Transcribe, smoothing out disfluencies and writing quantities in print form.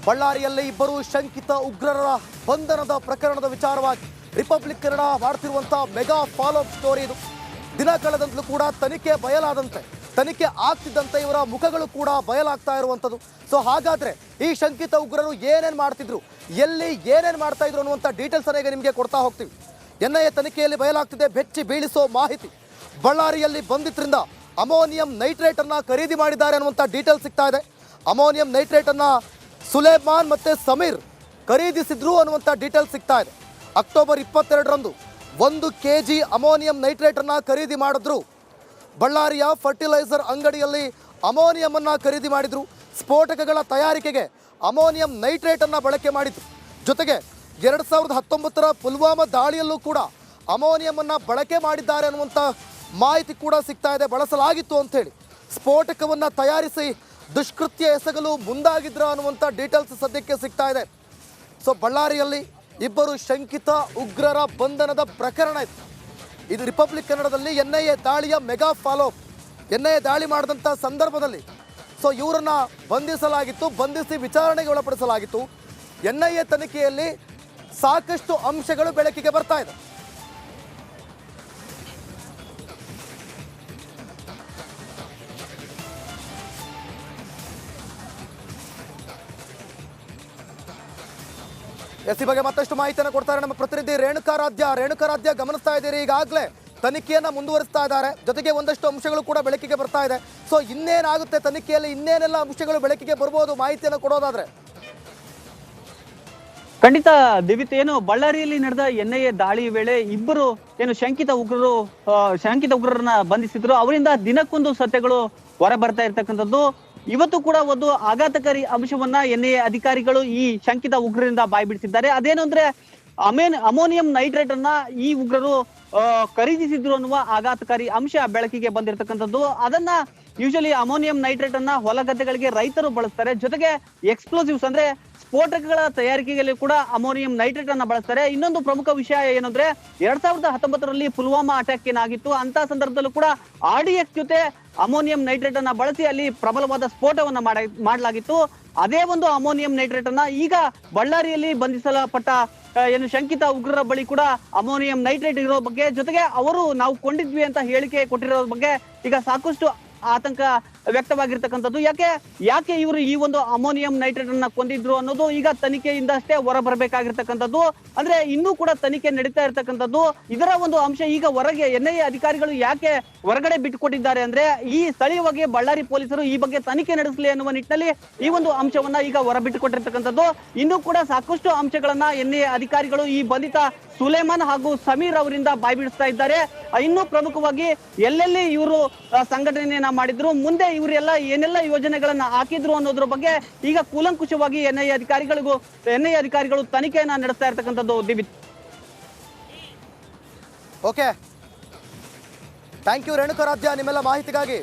ಬಳ್ಳಾರಿಯಲ್ಲಿ ಇಬ್ಬರು ಶಂಕಿತ ಉಗ್ರರ ಬಂಧನದ ಪ್ರಕರಣದ ವಿಚಾರವಾಗಿ ರಿಪಬ್ಲಿಕ್ ಕನ್ನಡ ಮಾಡ್ತಿರುವಂತಹ ಮೆಗಾ ಫಾಲೋ ಅಪ್ ಸ್ಟೋರಿ ಇದು. ದಿನ ಕಳೆದಂತಲೂ ಕೂಡ ತನಿಖೆ ಬಯಲಾದಂತೆ, ತನಿಖೆ ಆಗ್ತಿದ್ದಂತೆ ಇವರ ಮುಖಗಳು ಕೂಡ ಬಯಲಾಗ್ತಾ ಇರುವಂಥದ್ದು. ಸೊ ಹಾಗಾದ್ರೆ ಈ ಶಂಕಿತ ಉಗ್ರರು ಏನೇನು ಮಾಡ್ತಿದ್ರು, ಎಲ್ಲಿ ಏನೇನು ಮಾಡ್ತಾ ಇದ್ರು ಅನ್ನುವಂಥ ಡೀಟೇಲ್ಸ್ ಅನ್ನ ಈಗ ನಿಮಗೆ ಕೊಡ್ತಾ ಹೋಗ್ತೀವಿ. ಎನ್ಐಎ ತನಿಖೆಯಲ್ಲಿ ಬಯಲಾಗ್ತಿದೆ ಬೆಚ್ಚಿ ಬೀಳಿಸೋ ಮಾಹಿತಿ. ಬಳ್ಳಾರಿಯಲ್ಲಿ ಬಂದಿದ್ರಿಂದ ಅಮೋನಿಯಂ ನೈಟ್ರೇಟ್ ಅನ್ನ ಖರೀದಿ ಮಾಡಿದ್ದಾರೆ ಅನ್ನುವಂಥ ಡೀಟೇಲ್ಸ್ ಸಿಗ್ತಾ ಇದೆ. ಅಮೋನಿಯಂ ನೈಟ್ರೇಟ್ ಅನ್ನ ಸುಲೇಮಾನ್ ಮತ್ತೆ ಸಮೀರ್ ಖರೀದಿಸಿದ್ರು ಅನ್ನುವಂಥ ಡೀಟೇಲ್ಸ್ ಸಿಗ್ತಾ ಇದೆ. ಅಕ್ಟೋಬರ್ 22ರಂದು 1 kg ಅಮೋನಿಯಂ ನೈಟ್ರೇಟ್ ಅನ್ನ ಖರೀದಿ ಮಾಡಿದ್ರು. ಬಳ್ಳಾರಿಯ ಫರ್ಟಿಲೈಸರ್ ಅಂಗಡಿಯಲ್ಲಿ ಅಮೋನಿಯಂ ಅನ್ನ ಖರೀದಿ ಮಾಡಿದ್ರು. ಸ್ಫೋಟಕಗಳ ತಯಾರಿಕೆಗೆ ಅಮೋನಿಯಂ ನೈಟ್ರೇಟ್ ಅನ್ನ ಬಳಕೆ ಮಾಡಿದ್ರು. ಜೊತೆಗೆ 2019ರ ಪುಲ್ವಾಮಾ ದಾಳಿಯಲ್ಲೂ ಕೂಡ ಅಮೋನಿಯಂ ಅನ್ನ ಬಳಕೆ ಮಾಡಿದ್ದಾರೆ ಅನ್ನುವಂಥ ಮಾಹಿತಿ ಕೂಡ ಸಿಗ್ತಾ ಇದೆ. ಬಳಸಲಾಗಿತ್ತು ಅಂಥೇಳಿ ಸ್ಫೋಟಕವನ್ನು ತಯಾರಿಸಿ ದುಷ್ಕೃತ್ಯ ಎಸಗಲು ಮುಂದಾಗಿದ್ರ ಅನ್ನುವಂಥ ಡೀಟೇಲ್ಸ್ ಸದ್ಯಕ್ಕೆ ಸಿಗ್ತಾ ಇದೆ. ಸೊ ಬಳ್ಳಾರಿಯಲ್ಲಿ ಇಬ್ಬರು ಶಂಕಿತ ಉಗ್ರರ ಬಂಧನದ ಪ್ರಕರಣ ಇತ್ತು. ಇದು ರಿಪಬ್ಲಿಕ್ ಕನ್ನಡದಲ್ಲಿ ಎನ್ಐಎ ದಾಳಿಯ ಮೆಗಾ ಫಾಲೋ ಅಪ್. ಎನ್ಐಎ ದಾಳಿ ಮಾಡಿದಂಥ ಸಂದರ್ಭದಲ್ಲಿ ಸೊ ಇವರನ್ನ ಬಂಧಿಸಲಾಗಿತ್ತು, ಬಂಧಿಸಿ ವಿಚಾರಣೆಗೆ ಒಳಪಡಿಸಲಾಗಿತ್ತು. ಎನ್ಐಎ ತನಿಖೆಯಲ್ಲಿ ಸಾಕಷ್ಟು ಅಂಶಗಳು ಬೆಳಕಿಗೆ ಬರ್ತಾ ಇದೆ. ಈ ಬಗ್ಗೆ ಮತ್ತಷ್ಟು ಮಾಹಿತಿಯನ್ನು ಕೊಡ್ತಾರೆ ನಮ್ಮ ಪ್ರತಿನಿಧಿ ರೇಣುಕಾರಾಧ್ಯ ಗಮನಿಸ್ತಾ ಇದ್ದೀರಿ, ಈಗಾಗಲೇ ತನಿಖೆಯನ್ನು ಮುಂದುವರಿಸ್ತಾ ಇದ್ದಾರೆ. ಜೊತೆಗೆ ಒಂದಷ್ಟು ಅಂಶಗಳು ಕೂಡ ಬೆಳಕಿಗೆ ಬರ್ತಾ ಇದೆ. ಸೊ ಇನ್ನೇನಾಗುತ್ತೆ ತನಿಖೆಯಲ್ಲಿ, ಇನ್ನೇನೆಲ್ಲ ಅಂಶಗಳು ಬೆಳಕಿಗೆ ಬರ್ಬೋದು ಮಾಹಿತಿಯನ್ನು ಕೊಡೋದಾದ್ರೆ? ಖಂಡಿತ ದಿವಿತ್, ಏನು ಬಳ್ಳಾರಿಯಲ್ಲಿ ನಡೆದ ಎನ್ಐಎ ದಾಳಿ ವೇಳೆ ಇಬ್ಬರು ಏನು ಶಂಕಿತ ಉಗ್ರರನ್ನ ಬಂಧಿಸಿದ್ರು. ಅವರಿಂದ ದಿನಕ್ಕೊಂದು ಸತ್ಯಗಳು ಹೊರ ಬರ್ತಾ ಇರ್ತಕ್ಕಂಥದ್ದು. ಇವತ್ತು ಕೂಡ ಒಂದು ಆಘಾತಕಾರಿ ಅಂಶವನ್ನ ಎನ್ಐಎ ಅಧಿಕಾರಿಗಳು ಈ ಶಂಕಿತ ಉಗ್ರರಿಂದ ಬಾಯ್ಬಿಡಿಸಿದ್ದಾರೆ. ಅದೇನು ಅಂದ್ರೆ ಅಮೋನಿಯಂ ನೈಟ್ರೇಟ್ ಅನ್ನ ಈ ಉಗ್ರರು ಖರೀದಿಸಿದ್ರು ಅನ್ನುವ ಆಘಾತಕಾರಿ ಅಂಶ ಬೆಳಕಿಗೆ ಬಂದಿರತಕ್ಕಂಥದ್ದು. ಅದನ್ನ ಯೂಶಲಿ ಅಮೋನಿಯಂ ನೈಟ್ರೇಟ್ ಅನ್ನ ಹೊಲ ಗದ್ದೆಗಳಿಗೆ ರೈತರು ಬಳಸ್ತಾರೆ. ಜೊತೆಗೆ ಎಕ್ಸ್ಪ್ಲೋಸಿವ್ಸ್ ಅಂದ್ರೆ ಸ್ಫೋಟಕಗಳ ತಯಾರಿಕೆಯಲ್ಲಿ ಕೂಡ ಅಮೋನಿಯಂ ನೈಟ್ರೇಟ್ ಅನ್ನ ಬಳಸ್ತಾರೆ. ಇನ್ನೊಂದು ಪ್ರಮುಖ ವಿಷಯ ಏನಂದ್ರೆ 2019ರಲ್ಲಿ ಪುಲ್ವಾಮಾ ಅಟ್ಯಾಕ್ ಏನಾಗಿತ್ತು, ಅಂತ ಸಂದರ್ಭದಲ್ಲೂ ಕೂಡ RDX ಜೊತೆ ಅಮೋನಿಯಂ ನೈಟ್ರೇಟ್ ಅನ್ನ ಬಳಸಿ ಅಲ್ಲಿ ಪ್ರಬಲವಾದ ಸ್ಫೋಟವನ್ನ ಮಾಡಲಾಗಿತ್ತು. ಅದೇ ಒಂದು ಅಮೋನಿಯಂ ನೈಟ್ರೇಟ್ ಅನ್ನ ಈಗ ಬಳ್ಳಾರಿಯಲ್ಲಿ ಬಂಧಿಸಲ್ಪಟ್ಟ ಏನು ಶಂಕಿತ ಉಗ್ರರ ಬಳಿ ಕೂಡ ಅಮೋನಿಯಂ ನೈಟ್ರೇಟ್ ಇರೋ ಬಗ್ಗೆ, ಜೊತೆಗೆ ಅವರು ನಾವು ಕೊಂಡಿದ್ವಿ ಅಂತ ಹೇಳಿಕೆ ಕೊಟ್ಟಿರೋ ಬಗ್ಗೆ ಈಗ ಸಾಕಷ್ಟು ಆತಂಕ ವ್ಯಕ್ತವಾಗಿರ್ತಕ್ಕಂಥದ್ದು. ಯಾಕೆ ಇವರು ಈ ಒಂದು ಅಮೋನಿಯಂ ನೈಟ್ರೇಟ್ ಅನ್ನ ಕೊಂದಿದ್ರು ಅನ್ನೋದು ಈಗ ತನಿಖೆಯಿಂದ ಅಷ್ಟೇ ಹೊರ ಬರಬೇಕಾಗಿರ್ತಕ್ಕಂಥದ್ದು. ಅಂದ್ರೆ ಇನ್ನೂ ಕೂಡ ತನಿಖೆ ನಡೀತಾ ಇರ್ತಕ್ಕಂಥದ್ದು. ಇದರ ಒಂದು ಅಂಶ ಈಗ ಹೊರಗೆ ಎನ್ಐಎ ಅಧಿಕಾರಿಗಳು ಯಾಕೆ ಹೊರಗಡೆ ಬಿಟ್ಟುಕೊಟ್ಟಿದ್ದಾರೆ ಅಂದ್ರೆ ಈ ಸ್ಥಳೀಯವಾಗಿ ಬಳ್ಳಾರಿ ಪೊಲೀಸರು ಈ ಬಗ್ಗೆ ತನಿಖೆ ನಡೆಸಲಿ ಅನ್ನುವ ನಿಟ್ಟಿನಲ್ಲಿ ಈ ಒಂದು ಅಂಶವನ್ನ ಈಗ ಹೊರ ಬಿಟ್ಟುಕೊಟ್ಟಿರ್ತಕ್ಕಂಥದ್ದು. ಇನ್ನೂ ಕೂಡ ಸಾಕಷ್ಟು ಅಂಶಗಳನ್ನ ಎನ್ಐಎ ಅಧಿಕಾರಿಗಳು ಈ ಬಂಧಿತ ಸುಲೇಮಾನ್ ಹಾಗೂ ಸಮೀರ್ ಅವರಿಂದ ಬಾಯ್ಬಿಡಿಸ್ತಾ ಇದ್ದಾರೆ. ಇನ್ನೂ ಪ್ರಮುಖವಾಗಿ ಎಲ್ಲೆಲ್ಲಿ ಇವರು ಸಂಘಟನೆಯನ್ನ ಮಾಡಿದ್ರು, ಮುಂದೆ ಇವರೆಲ್ಲ ಏನೆಲ್ಲ ಯೋಜನೆಗಳನ್ನ ಹಾಕಿದ್ರು ಅನ್ನೋದ್ರ ಬಗ್ಗೆ ಈಗ ಕೂಲಂಕುಷವಾಗಿ ಎನ್ಐಎ ಅಧಿಕಾರಿಗಳು ತನಿಖೆಯನ್ನ ನಡೆಸ್ತಾ ಇರ್ತಕ್ಕಂಥದ್ದು. ದಿವಿತ್, ಓಕೆ, ಥ್ಯಾಂಕ್ ಯು ರೇಣುಕಾರಾಧ್ಯ ನಿಮ್ಮೆಲ್ಲ ಮಾಹಿತಿಗಾಗಿ.